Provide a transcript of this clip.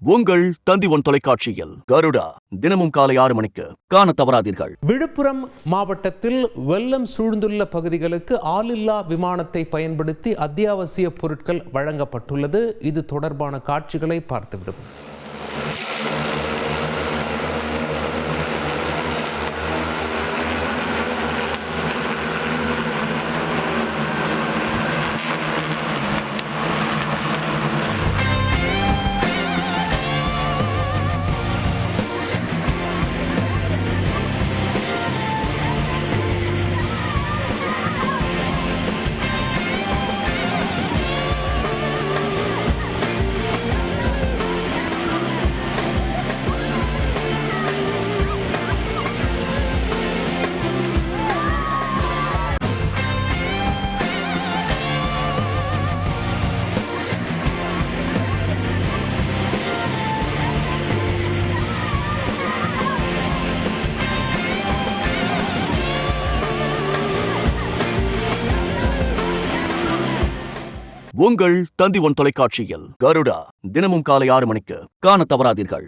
உங்கள் தந்தி ஒன் தொலைக்காட்சியில் கருடா தினமும் காலை 6 மணிக்கு காண தவறாதீர்கள். விழுப்புரம் மாவட்டத்தில் வெள்ளம் சூழ்ந்துள்ள பகுதிகளுக்கு ஆளில்லா விமானத்தை பயன்படுத்தி அத்தியாவசிய பொருட்கள் வழங்கப்பட்டுள்ளது. இது தொடர்பான காட்சிகளை பார்த்துவிடும். உங்கள் தந்தி ஒன் தொலைக்காட்சியில் கருடா தினமும் காலை 6 மணிக்கு காண தவறாதீர்கள்.